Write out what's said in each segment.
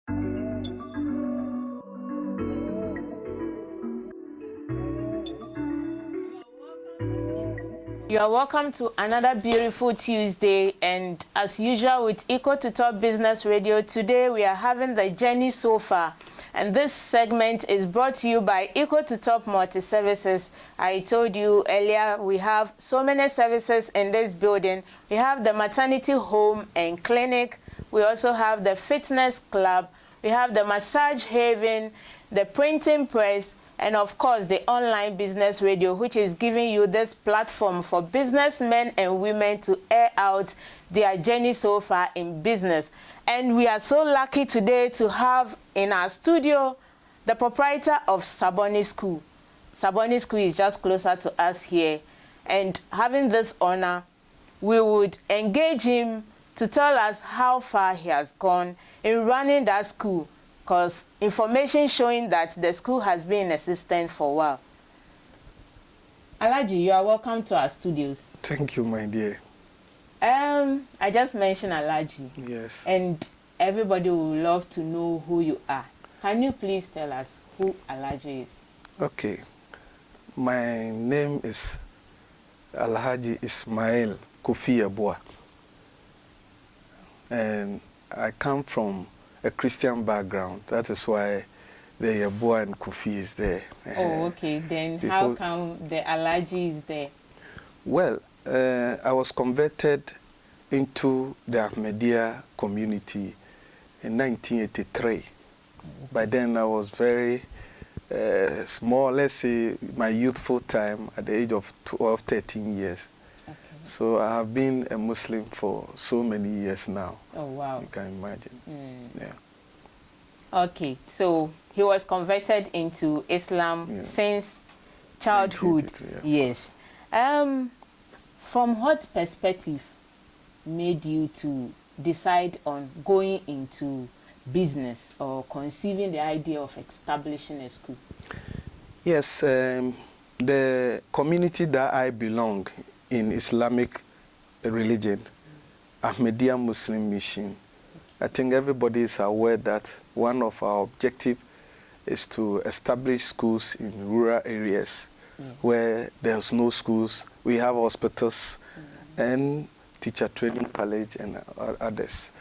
You are welcome to another beautiful Tuesday, and as usual with Equal to Top Business Radio, today we are having the journey so far, and this segment is brought to you by Equal to Top Multi-Services. I told you earlier we have so many services in this building. We have the maternity home and clinic, we also have the fitness club, we have the massage haven, the printing press, and of course the online business radio, which is giving you this platform for businessmen and women to air out their journey so far in business. And we are so lucky today to have in our studio the proprietor of Saboni School. Saboni School is just closer to us here, and having this honor, we would engage him to tell us how far he has gone in running that school, because information showing that the school has been in existence for a while. Alhajj, you are welcome to our studios. Thank you, my dear. I just mentioned Alhajj. Yes. And everybody would love to know who you are. Can you please tell us who Alhajj is? Okay. My name is Alhajj Ismail Yeboah. And I come from a Christian background. That is why the Yeboah and Kofi is there. Oh, okay. Then how come the Alhajj is there? Well, I was converted into the Ahmadiyya community in 1983. By then I was very small, let's say my youthful time at the age of 12, 13 years. Okay. So I have been a Muslim for so many years now. Oh, wow. You can imagine. Yeah. Okay, so he was converted into Islam since childhood. Yes. From what perspective made you to decide on going into business or conceiving the idea of establishing a school? Yes, the community that I belong in Islamic religion, Ahmadiyya Muslim Mission, I think everybody is aware that one of our objectives is to establish schools in rural areas where there's no schools. We have hospitals and teacher training college and others.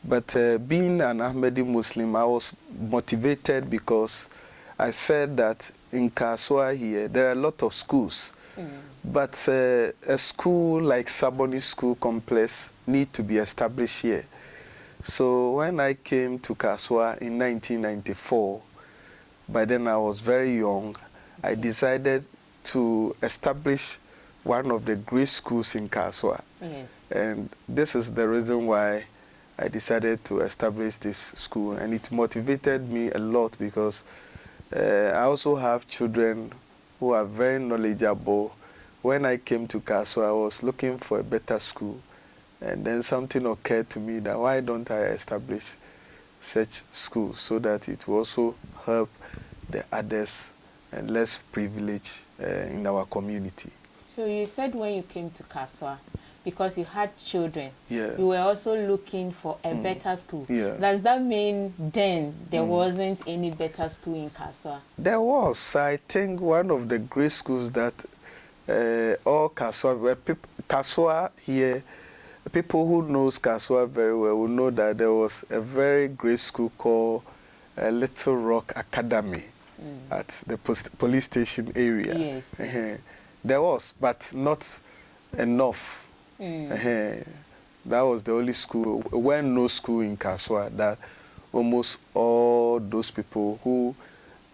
But being an Ahmadi Muslim, I was motivated because I felt that in Kaswa here, there are a lot of schools. But a school like Saboni School Complex need to be established here. So when I came to Kaswa in 1994, by then I was very young, I decided to establish one of the great schools in Kaswa. Yes. And this is the reason why I decided to establish this school. And it motivated me a lot because I also have children who are very knowledgeable. When I came to Kaswa, I was looking for a better school. And then something occurred to me that why don't I establish such schools so that it will also help the others and less privileged in our community. So you said when you came to Kaswa, because you had children, you were also looking for a better school. Yeah. Does that mean then there wasn't any better school in Kaswa? There was. I think one of the great schools that all Kaswa, Kaswa here, people who knows Kaswa very well will know that there was a very great school called Little Rock Academy at the police station area. Yes. There was, but not enough. That was the only school, when no school in Kaswa, that almost all those people who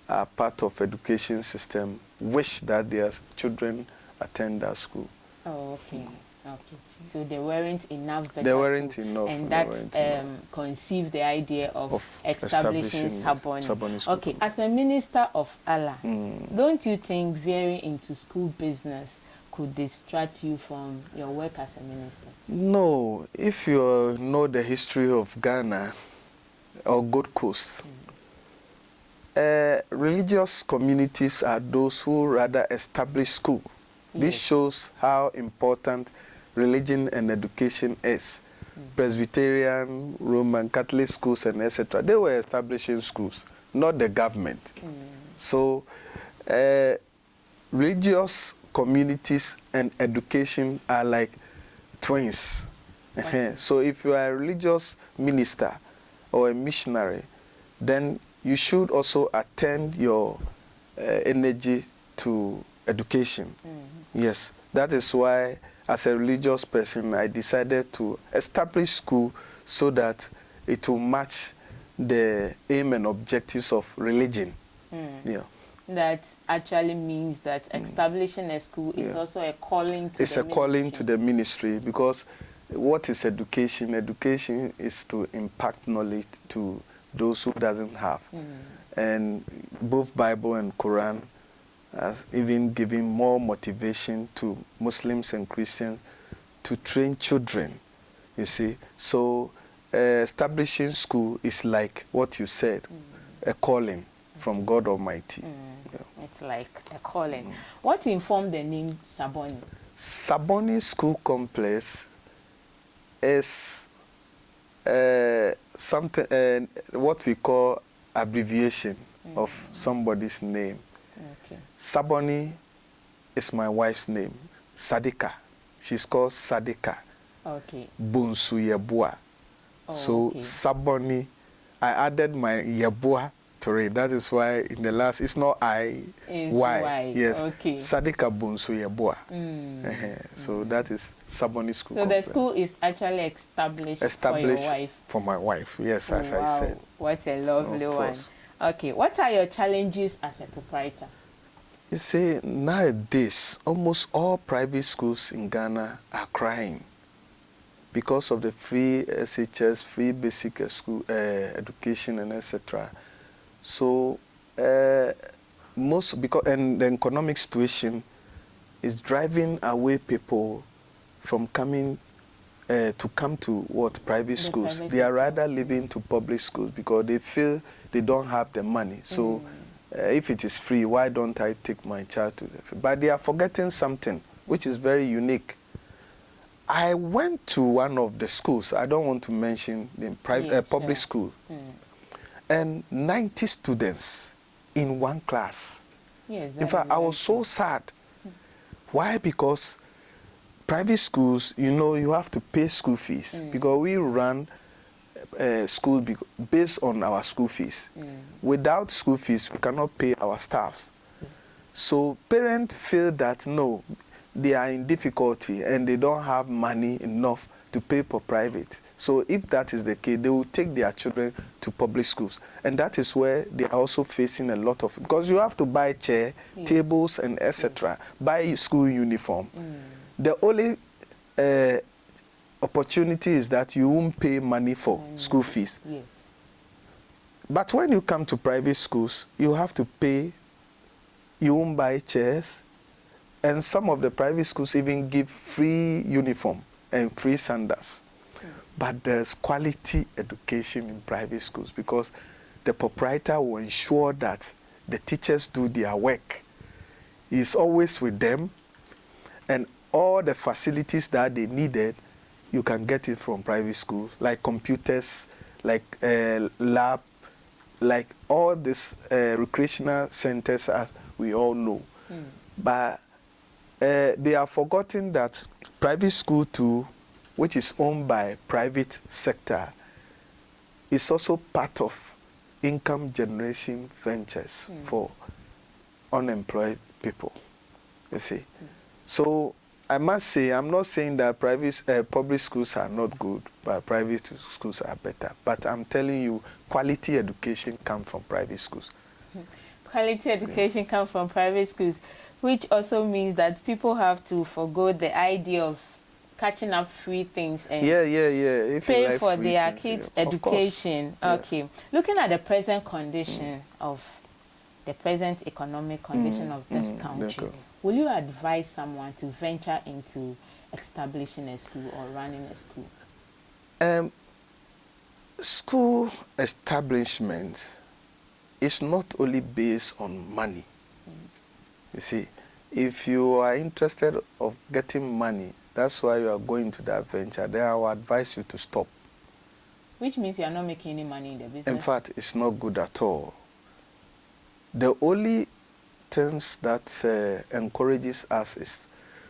are part of education system wish that their children attend that school. Oh, okay. Okay. So there weren't enough better There weren't schools, enough. and that conceived the idea of establishing Saboni. School. Okay. As a minister of Allah, don't you think veering into school business could distract you from your work as a minister? No. If you know the history of Ghana or Gold Coast, religious communities are those who rather establish school. This shows how important religion and education is Presbyterian, Roman Catholic schools, and etc. They were establishing schools, not the government. So religious communities and education are like twins. Okay. So if you are a religious minister or a missionary, then you should also attend your energy to education. Yes, that is why as a religious person I decided to establish school so that it will match the aim and objectives of religion. Yeah. That actually means that establishing a school is also a calling to it's the a calling to the ministry, because what is education? Education is to impact knowledge to those who doesn't have. And both Bible and Quran has even given more motivation to Muslims and Christians to train children, you see. So establishing school is like what you said, a calling from God Almighty. Yeah. It's like a calling. What informed the name Saboni? Saboni School Complex is something, what we call abbreviation of somebody's name. Okay. Saboni is my wife's name, Sadika. She's called Sadika. Okay. Bunsu Yeboah. So okay. Saboni, I added my Yeboah to it. That is why in the last, it's not I, it's Y. Yes. Okay. Sadika Bunsu Yeboah. So that is Saboni School Complex. The school is actually established for your wife. For my wife, yes, as I said. What a lovely one. Okay, what are your challenges as a proprietor? You see, nowadays, almost all private schools in Ghana are crying because of the free SHS, free basic school education, and etc. So, and the economic situation is driving away people from coming to come to what private schools. They are rather living to public schools because they feel they don't have the money. So if it is free, why don't I take my child to the free? But they are forgetting something which is very unique. I went to one of the schools, I don't want to mention the public school, and 90 students in one class. Yes, in fact, I was so sad. Why? Because private schools, you know, you have to pay school fees because we run school based on our school fees. Without school fees, we cannot pay our staffs. So parents feel that, no, they are in difficulty and they don't have money enough to pay for private. So if that is the case, they will take their children to public schools. And that is where they are also facing a lot of, because you have to buy chair, tables, and etc., buy school uniform. The only opportunity is that you won't pay money for school fees. Yes. But when you come to private schools, you have to pay, you won't buy chairs, and some of the private schools even give free uniform and free sandals. But there's quality education in private schools because the proprietor will ensure that the teachers do their work. He's always with them, and all the facilities that they needed, you can get it from private schools, like computers, like lab, like all these recreational centers, as we all know. But they are forgetting that private school too, which is owned by private sector, is also part of income generation ventures for unemployed people, you see. So I must say, I'm not saying that public schools are not good, but private schools are better. But I'm telling you, quality education comes from private schools. Quality education comes from private schools, which also means that people have to forgo the idea of catching up free things and pay like for their kids' education. Okay. Yes. Looking at the present condition of the present economic condition of this country, will you advise someone to venture into establishing a school or running a school? School establishment is not only based on money. You see, if you are interested of getting money, that's why you are going to that venture, then I will advise you to stop. Which means you are not making any money in the business? In fact, it's not good at all. The only things that encourages us is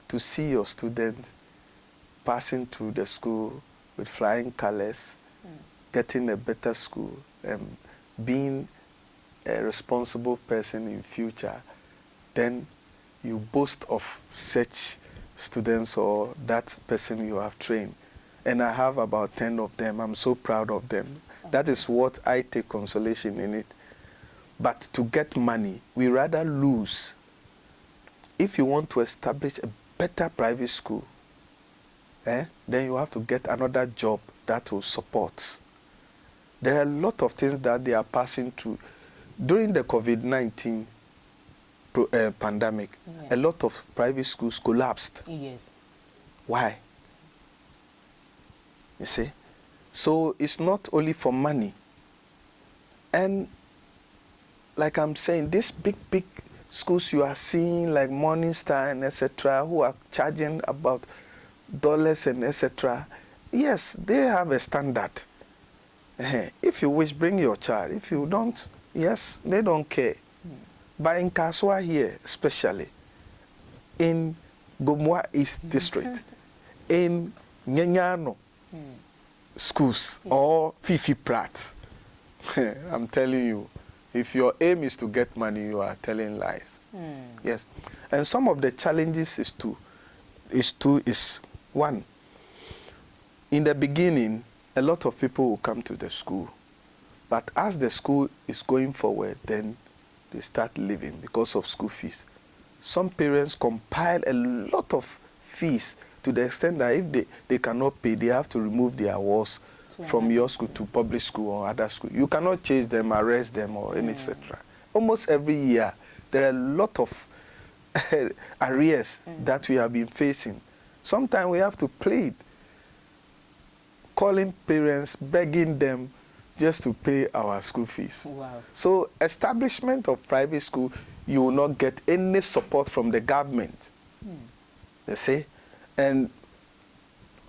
to see your students passing through the school with flying colors, getting a better school, and being a responsible person in future. Then you boast of such students or that person you have trained. And I have about 10 of them. I'm so proud of them. Okay. That is what I take consolation in it. But to get money, we rather lose. If you want to establish a better private school, then you have to get another job that will support. There are a lot of things that they are passing through. During the COVID-19 pandemic, a lot of private schools collapsed. Yes. Why? You see? So it's not only for money. And like I'm saying, these big schools you are seeing, like Morning Star and etc., who are charging about dollars and etc., yes, they have a standard. If you wish, bring your child. If you don't, yes, they don't care. But in Kaswa here, especially, in Gomwa East District, in Nyanyano schools or Fifi Pratt, I'm telling you, if your aim is to get money, you are telling lies. Yes. And some of the challenges is one, in the beginning, a lot of people will come to the school. But as the school is going forward, then they start leaving because of school fees. Some parents compile a lot of fees to the extent that if they cannot pay, they have to remove their walls from your school to public school or other school. You cannot chase them, arrest them, or etc. Almost every year, there are a lot of arrears that we have been facing. Sometimes we have to plead, calling parents, begging them just to pay our school fees. Wow. So establishment of private school, you will not get any support from the government. You see?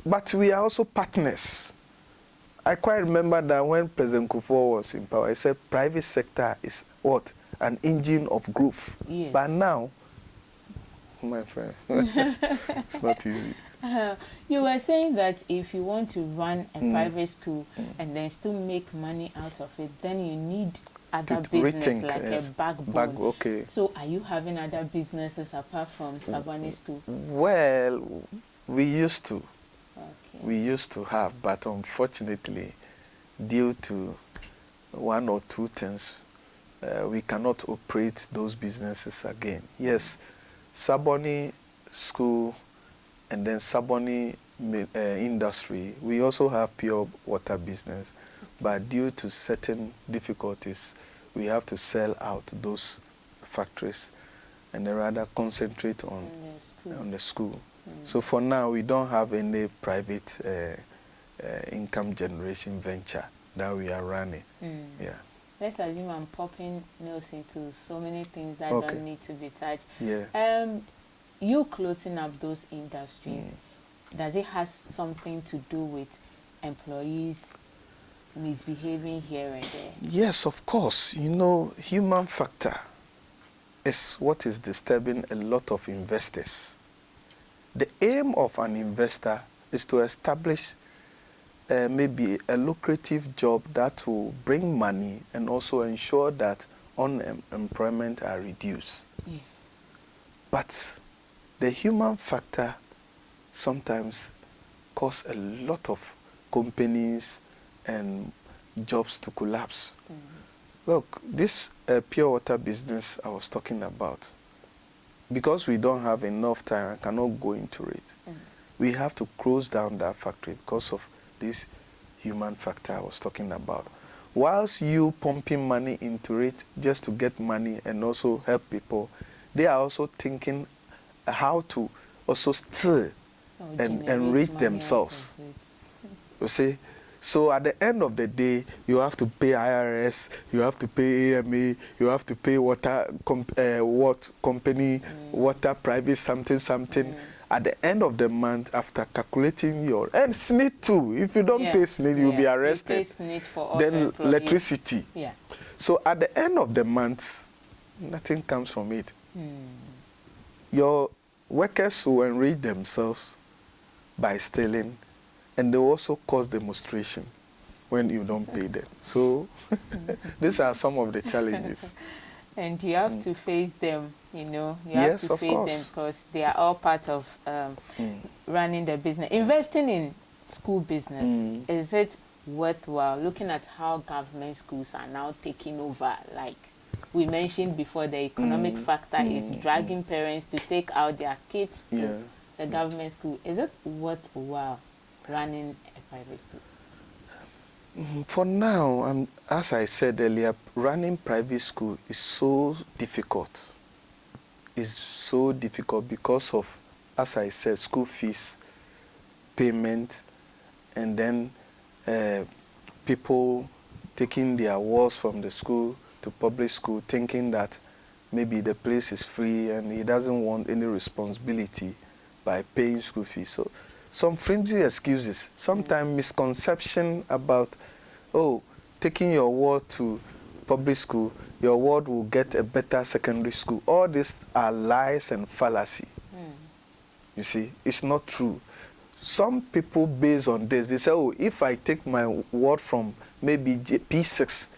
But we are also partners. I quite remember that when President Kufuor was in power, he said private sector is what? An engine of growth. Yes. But now, my friend, it's not easy. You were saying that if you want to run a private school and then still make money out of it, then you need other business like a backbone. Okay. So are you having other businesses apart from Sabani School? Well, we used to. Okay. We used to have, but unfortunately, due to one or two things, we cannot operate those businesses again. Yes, Saboni School and then Saboni industry, we also have pure water business, but due to certain difficulties, we have to sell out those factories and then rather concentrate on the school. So for now, we don't have any private income generation venture that we are running. Yeah. Let's assume I'm popping nails into so many things that Okay. don't need to be touched. Yeah. You closing up those industries, does it have something to do with employees misbehaving here and there? Yes, of course. You know, human factor is what is disturbing a lot of investors. The aim of an investor is to establish maybe a lucrative job that will bring money and also ensure that unemployment are reduced. Yeah. But the human factor sometimes cause a lot of companies and jobs to collapse. Look, this pure water business I was talking about, because we don't have enough time and cannot go into it, we have to close down that factory because of this human factor I was talking about. Whilst you pumping money into it just to get money and also help people, they are also thinking how to also steal and enrich themselves. You see? So at the end of the day, you have to pay IRS, you have to pay AMA, you have to pay water company, water private something. at the end of the month, after calculating your, and SNIT too, if you don't pay SNIT, you'll be arrested. You pay SNIT for all then employees. electricity. Yeah. So at the end of the month, nothing comes from it. Your workers will enrich themselves by stealing, and they also cause demonstration when you don't pay them. So these are some of the challenges. And you have to face them, you know. You Yes, have to of face course. them because they are all part of running the business. Investing in school business, is it worthwhile? Looking at how government schools are now taking over, like we mentioned before, the economic factor is dragging parents to take out their kids to the government school. Is it worthwhile running a private school? For now, as I said earlier, running private school is so difficult. It's so difficult because of, as I said, school fees, payment, and then people taking their wards from the school to public school, thinking that maybe the place is free and he doesn't want any responsibility by paying school fees. So some flimsy excuses, sometimes misconception about, oh, taking your ward to public school, your ward will get a better secondary school. All these are lies and fallacy. You see, it's not true. Some people, based on this, they say, oh, if I take my ward from maybe P6,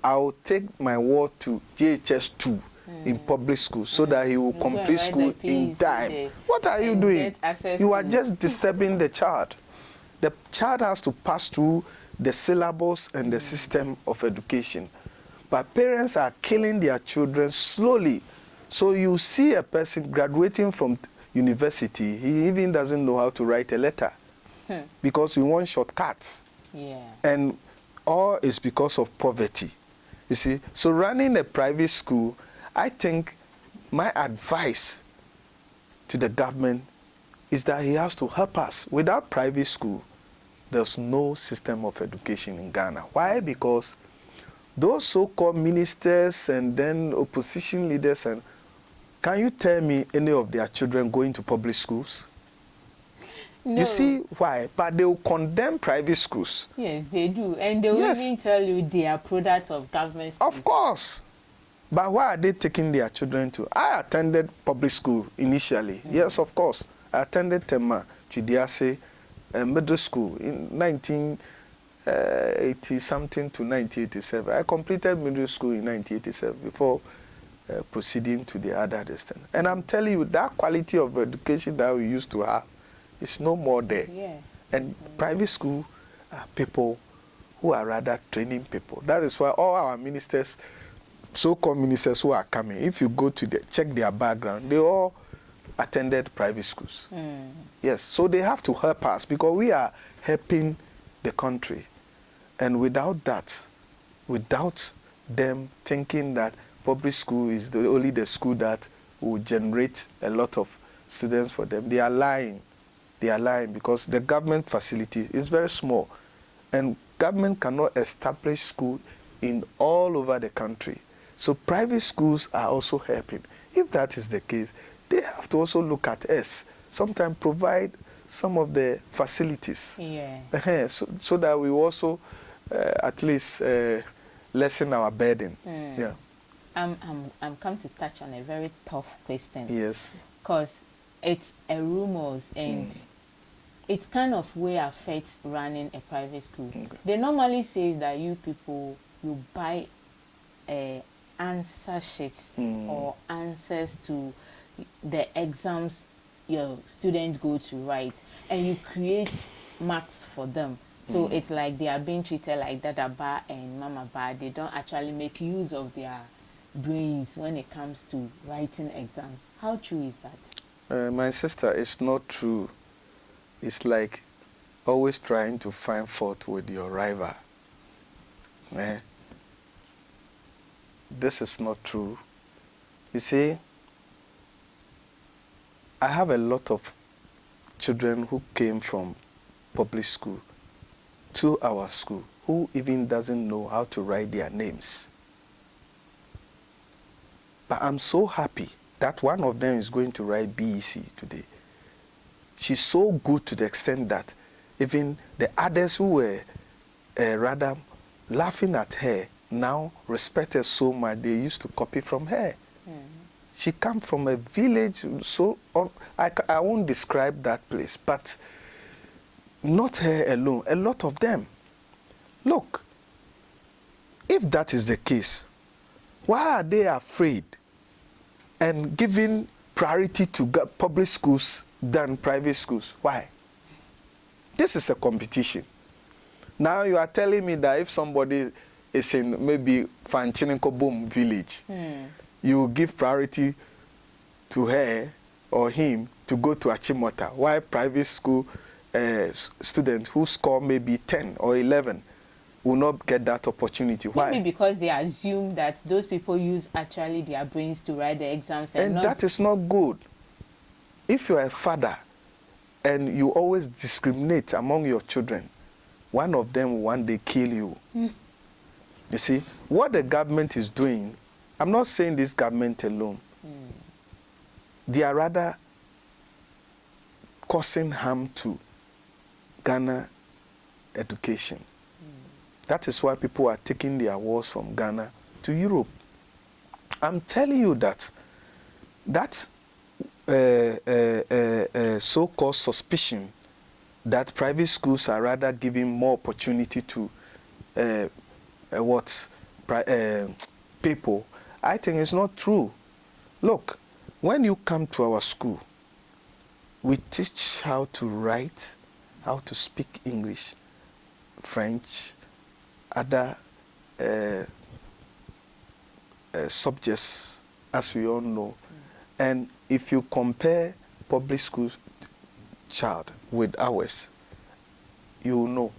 I'll take my ward to JHS2 in public school so that he will complete school in time. What are you doing? You are just disturbing the child. The child has to pass through the syllabus and the system of education. But parents are killing their children slowly. So you see a person graduating from university, he even doesn't know how to write a letter because we want shortcuts. And all is because of poverty. You see, so running a private school, I think my advice to the government is that he has to help us. Without private school, there's no system of education in Ghana. Why? Because those so-called ministers and then opposition leaders, and can you tell me any of their children going to public schools? No. You see why? But they will condemn private schools. Yes, they do. And they will even tell you they are products of government schools. Of course. But why are they taking their children to? I attended public school initially. Yes, of course. I attended Tema Chidiase middle school in 1980-something to 1987. I completed middle school in 1987 before proceeding to the other distance. And I'm telling you, that quality of education that we used to have is no more there. And private school are people who are rather training people. That is why all our ministers, so-called ministers who are coming, if you go to check their background, they all attended private schools. Yes, so they have to help us because we are helping the country. And without that, without them thinking that public school is only the school that will generate a lot of students for them, they are lying. They are lying because the government facility is very small. And government cannot establish school in all over the country. So private schools are also helping. If that is the case, they have to also look at us, sometimes provide some of the facilities. So that we also at least lessen our burden. I'm come to touch on a very tough question. Yes. Because it's a rumors and it kind of way affects running a private school. They normally say that you people, you buy answer sheets or answers to the exams your students go to write, and you create marks for them. So it's like they are being treated like Dada Ba and Mama Ba. They don't actually make use of their brains when it comes to writing exams. How true is that? My sister, it's not true. It's like always trying to find fault with your rival. This is not true. You see, I have a lot of children who came from public school to our school who even doesn't know how to write their names. But I'm so happy that one of them is going to write BEC today. she's so good to the extent that even the others who were rather laughing at her now respect her so much they used to copy from her. She come from a village, so I won't describe that place, but not her alone, a lot of them. Look, if that is the case, why are they afraid and giving priority to public schools than private schools? Why? This is a competition. Now you are telling me that if somebody is in maybe Fanchinikobom village, you give priority to her or him to go to Achimota, while private school students who score maybe 10 or 11 will not get that opportunity. Why? Maybe because they assume that those people use actually their brains to write the exams. And that is not good. If you are a father and you always discriminate among your children, one of them will one day kill you. You see, what the government is doing, I'm not saying this government alone. They are rather causing harm to Ghana education. That is why people are taking their wars from Ghana to Europe. I'm telling you that so-called suspicion that private schools are rather giving more opportunity to people, I think it's not true. Look, when you come to our school, we teach how to write, how to speak English, French, other subjects, as we all know. And if you compare public school child with ours, you will know.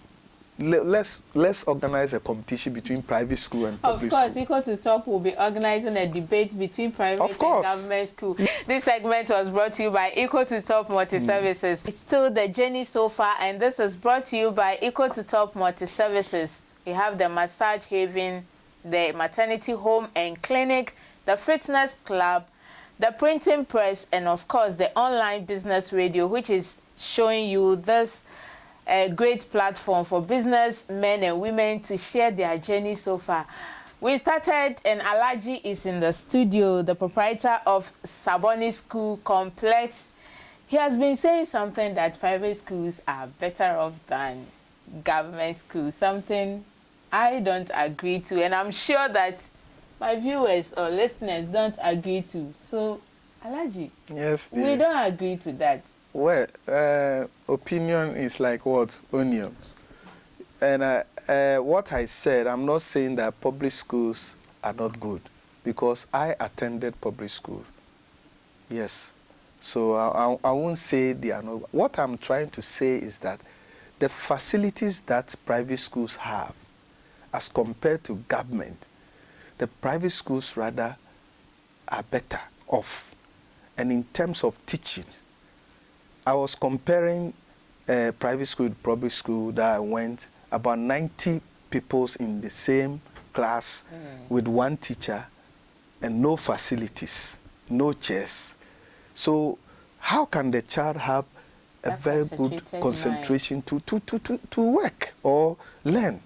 Let's organize a competition between private school and public school. Of course, Equal to Top will be organizing a debate between private and government school. This segment was brought to you by Equal to Top Multi-Services. It's still the journey so far, and this is brought to you by Equal to Top Multi-Services. We have the Massage Haven, the Maternity Home and Clinic, the Fitness Club, the Printing Press, and of course the Online Business Radio, which is showing you this great platform for business men and women to share their journey so far. We started, and Alhajj is in the studio, the proprietor of Saboni School Complex. He has been saying something that private schools are better off than government schools, something I don't agree to, and I'm sure that my viewers or listeners don't agree to. So, Alhajj, yes, we don't agree to that. Well, opinion is like what? Onions. And what I said, I'm not saying that public schools are not good, because I attended public school. Yes. So I won't say they are not. What I'm trying to say is that the facilities that private schools have as compared to government, the private schools rather are better off. And in terms of teaching, I was comparing private school with public school that I went, about 90 people in the same class with one teacher and no facilities, no chairs. So how can the child have a very good concentration to work or learn?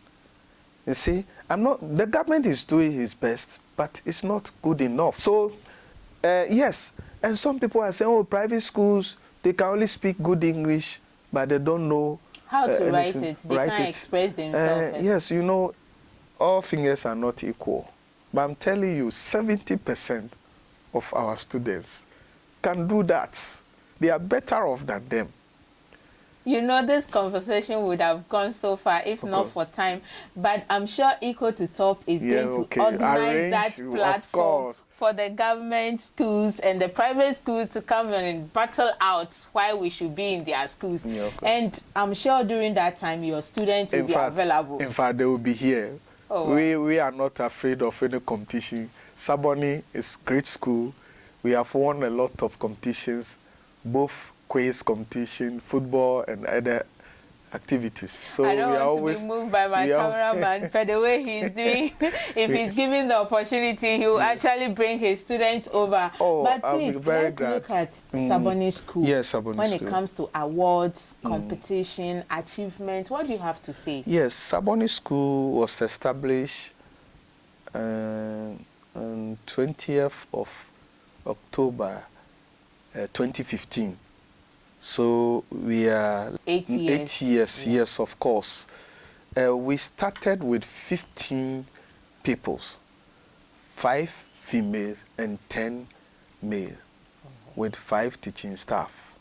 You see, the government is doing its best, but it's not good enough. So, yes, and some people are saying, oh, private schools, they can only speak good English, but they don't know how to write it. They can't express themselves. Yes, you know, all fingers are not equal. But I'm telling you, 70% of our students can do that. They are better off than them. You know, this conversation would have gone so far if not for time. But I'm sure Equal to Top is going to organize that platform for the government schools and the private schools to come and battle out why we should be in their schools. And I'm sure during that time, your students will be available. In fact, they will be here. Oh, we are not afraid of any competition. Saboni is a great school. We have won a lot of competitions, both quiz competition, football, and other activities. So I don't we are want always to be moved by my cameraman for the way he's doing. If he's given the opportunity, he will actually bring his students over. Oh, but I'll be please, very let's glad. look at Saboni School. Yes, Saboni when School. it comes to awards, competition, achievement, what do you have to say? Yes, Saboni School was established on 20th of October 2015. So we are 8 years. 8 years, yes, of course. We started with 15 pupils, 5 females and 10 males, with 5 teaching staff.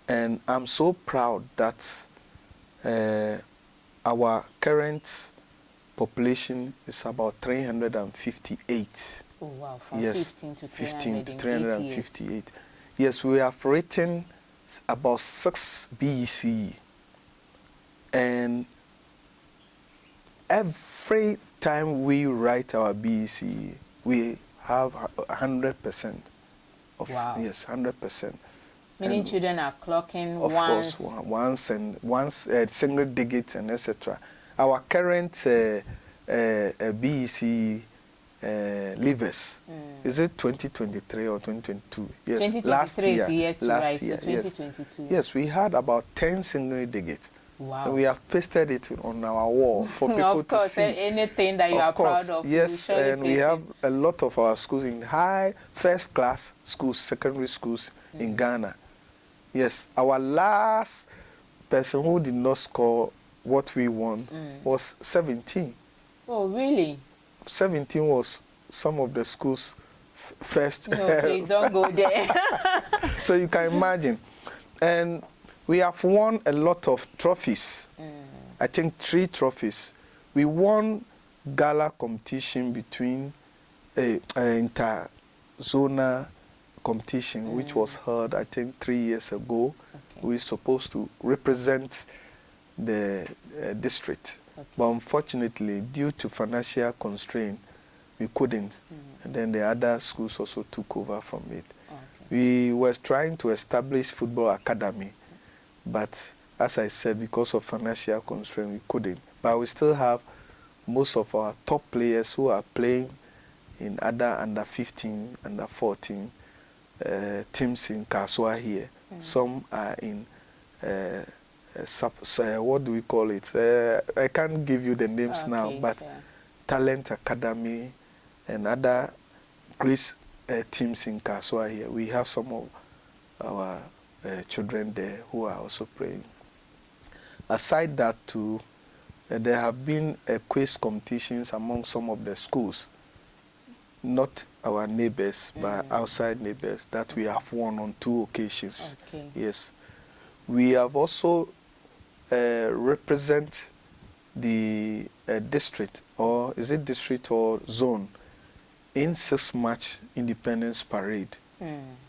And I'm so proud that our current population is about 358. Oh wow, from Yes, 15 to 358. Yes, we have written about 6 BEC, and every time we write our BEC, we have 100% of, wow. yes, 100%. Meaning children are clocking of once. Course, once single digits and etc. Our current BEC leavers, is it 2023 or 2022? Yes, 2023 last year. Is yet to last rise, year, so 2022. Yes, we had about 10 single digits. Wow. And we have pasted it on our wall for people of course, to see. Anything that you are proud of. Yes, and we have a lot of our schools in high first class schools, secondary schools in Ghana. Yes, our last person who did not score what we won was 17. Oh, really? 17 was some of the schools first. No, please don't go there. So you can imagine. And we have won a lot of trophies. I think 3 trophies. We won gala competition between inter-zonal competition, which was held, I think, 3 years ago. Okay. We were supposed to represent the district. Okay. But unfortunately, due to financial constraint, we couldn't. And then the other schools also took over from it. Okay. We were trying to establish football academy, but as I said, because of financial constraint, we couldn't. But we still have most of our top players who are playing in other under 15, under 14 teams in Kaswa here. Some are in what do we call it? I can't give you the names now, but Talent Academy and other great teams in Kaswa here. We have some of our children there who are also playing. Aside that too, there have been quiz competitions among some of the schools, not our neighbors, but outside neighbors, that we have won on 2 occasions. Okay. Yes. We have also represent the district, or is it district or zone, in 6 March Independence Parade.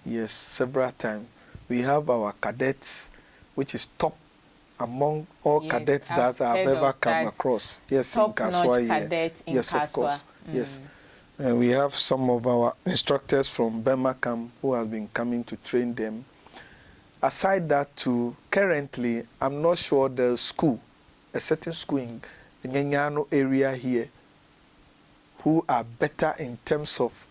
Yes, several times. We have our cadets, which is top among all cadets that I've ever come across. Yes, in Kaswa here. Yes, of course. Yes. And we have some of our instructors from Burma camp who have been coming to train them. Aside that too, currently, I'm not sure the school, a certain school in the Nyanyano area here, who are better in terms of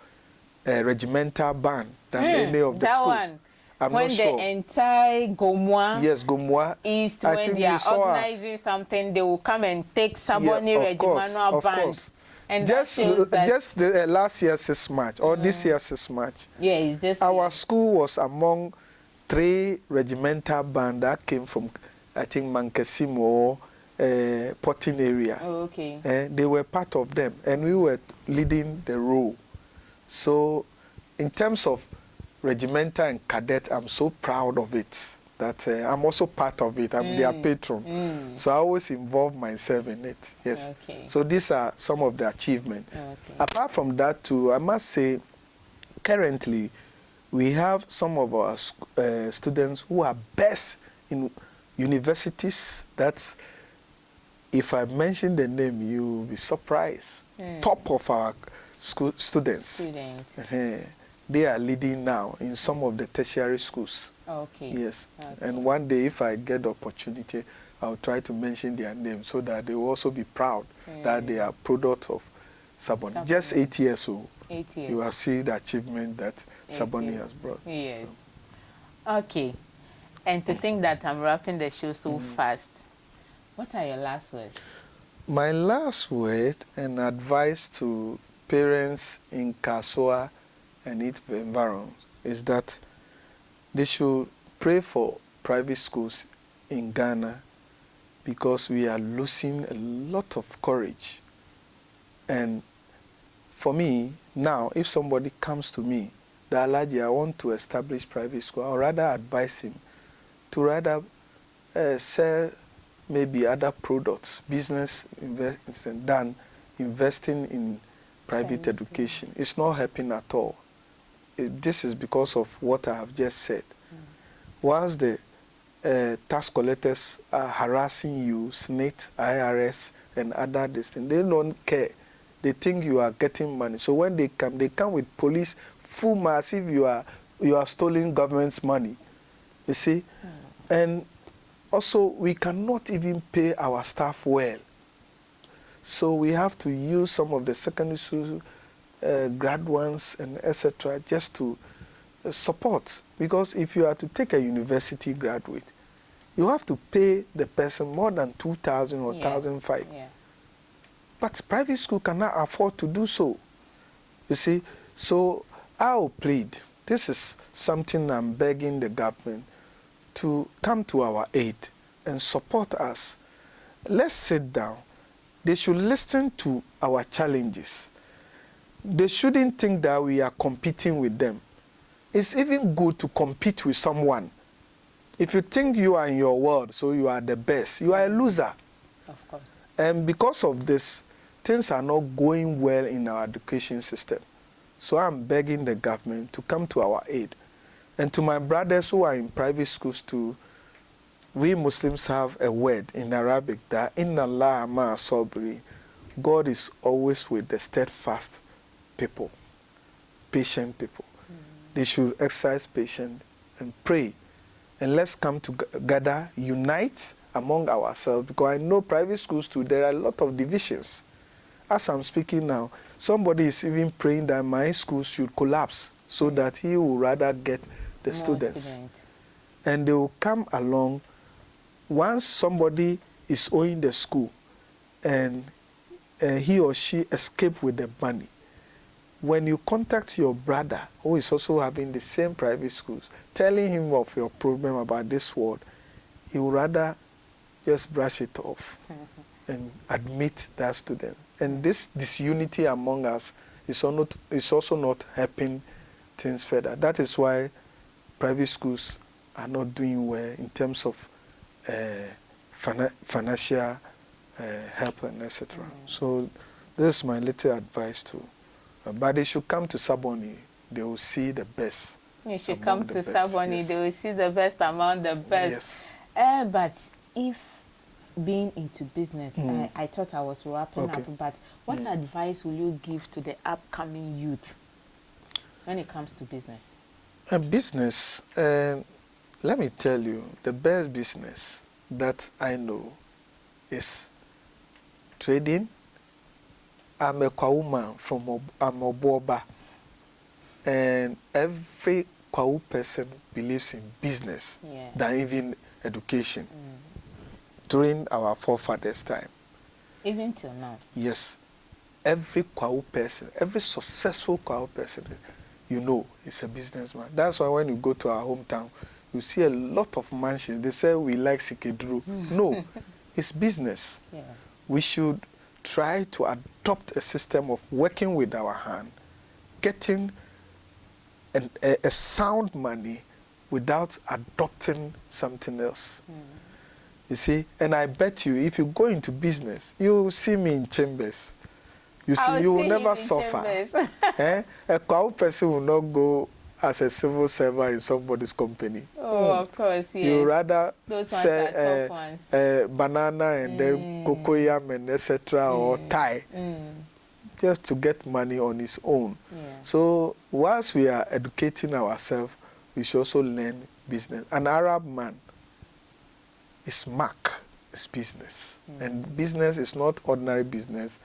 regimental band than any of the schools. One. I'm when not sure. The entire Gomoa, yes, Gomoa East, when they are organizing something, they will come and take Saboni Regimental Band. Course. And just the last year's 6 March, or this year's 6 March. Yeah, this our school was among 3 regimental bands that came from, I think, Mankesimo, Potting area. Oh, okay. They were part of them, and we were leading the role. So, in terms of regimental and cadet, I'm so proud of it that I'm also part of it. I'm their patron. So I always involve myself in it. Yes. Okay. So these are some of the achievements. Okay. Apart from that too, I must say, currently, we have some of our students who are best in universities. That's, if I mention the name, you'll be surprised. Top of our school students. They are leading now in some of the tertiary schools. Okay. Yes. Okay. And one day, if I get the opportunity, I'll try to mention their names so that they will also be proud that they are products of Saboni. Just 8 years old. 8 years. You will see the achievement that Saboni has brought. Yes. Okay. And to think that I'm wrapping the show so fast, what are your last words? My last word and advice to parents in Kasua and its environs is that they should pray for private schools in Ghana, because we are losing a lot of courage. And for me, now, if somebody comes to me, the Alhajj, I want to establish private school, I would rather advise him to rather sell maybe other products, business than investing in private education. It's not helping at all. This is because of what I have just said. Whilst the tax collectors are harassing you, SNIT, IRS, and other things, they don't care. They think you are getting money. So when they come with police full mass if you are stealing government's money. You see? And also, we cannot even pay our staff well. So we have to use some of the secondary school grad ones and etc. just to support. Because if you are to take a university graduate, you have to pay the person more than 2,000 or 1,500. Yeah. But private school cannot afford to do so. You see, so I'll plead. This is something I'm begging the government to come to our aid and support us. Let's sit down. They should listen to our challenges. They shouldn't think that we are competing with them. It's even good to compete with someone. If you think you are in your world, so you are the best, you are a loser. Of course. And because of this, things are not going well in our education system. So I'm begging the government to come to our aid. And to my brothers who are in private schools too, we Muslims have a word in Arabic that Inna Allah ma sabri. God is always with the steadfast people, patient people. They should exercise patience and pray. And let's come together, unite among ourselves, because I know private schools too, there are a lot of divisions. As I'm speaking now, somebody is even praying that my school should collapse so that he will rather get the students. And they will come along. Once somebody is owing the school and he or she escape with the money, when you contact your brother who is also having the same private schools, telling him of your problem about this world, he will rather just brush it off and admit that student. And this disunity among us is also not helping things further. That is why private schools are not doing well in terms of financial help and etc. So this is my little advice too. But they should come to Saboni. They will see the best. You should come to Saboni. Yes. They will see the best among the best. Yes. But if being into business, I thought I was wrapping up, but what advice will you give to the upcoming youth when it comes to business? Business, let me tell you, the best business that I know is trading. I'm a Kwau man from Oboba, and every Kwau person believes in business than even education. During our forefathers' time. Even till now? Yes. Every Kwau person, every successful Kwau person, you know, is a businessman. That's why when you go to our hometown, you see a lot of mansions. They say we like Sikedru. No, it's business. Yeah. We should try to adopt a system of working with our hand, getting a sound money without adopting something else. You see, and I bet you, if you go into business, you will see me in chambers. You see, you will never suffer. A Kwau person will not go as a civil servant in somebody's company. Oh, of course, yes. You rather say banana and then cocoyam and etc. or Thai, just to get money on his own. Yeah. So whilst we are educating ourselves, we should also learn business. An Arab man is Mark. is business. And business is not ordinary business,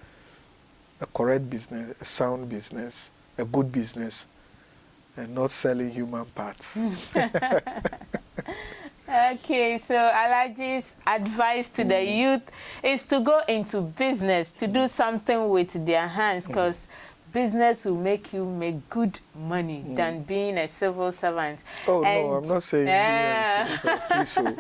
a correct business, a sound business, a good business, and not selling human parts. Okay, so Alhaj's advice to the youth is to go into business, to do something with their hands, because business will make you make good money than being a civil servant. Oh, no, I'm not saying please so.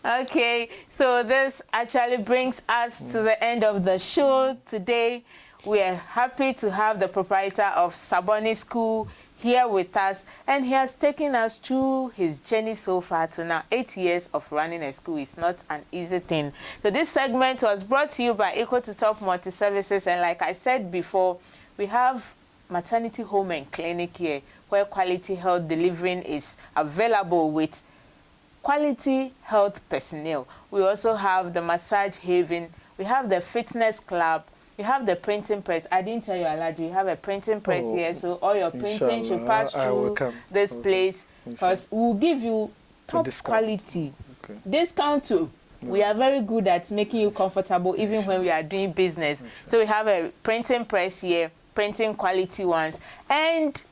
Okay, so this actually brings us to the end of the show today. We are happy to have the proprietor of Saboni School here with us, and he has taken us through his journey so far to now 8 years of running a school. It's not an easy thing. So this segment was brought to you by Equal to Top Multi-Services, and like I said before, we have maternity home and clinic here where quality health delivering is available with quality health personnel. We also have the massage haven, we have the fitness club, we have the printing press. I didn't tell you, Alhajj, we have a printing press here, so all your printing should pass through this place, because we'll give you top quality. Okay. Discount too. No. We are very good at making you comfortable even when we are doing business. So we have a printing press here, printing quality ones, and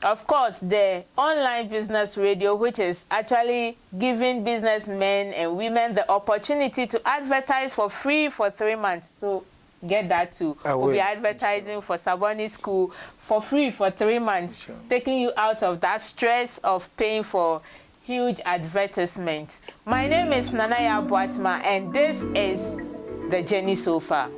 of course the online business radio, which is actually giving businessmen and women the opportunity to advertise for free for 3 months. So get that too. We'll be advertising for Saboni School for free for 3 months, taking you out of that stress of paying for huge advertisements. My name is Nana Yeboah, and this is The Journey So Far.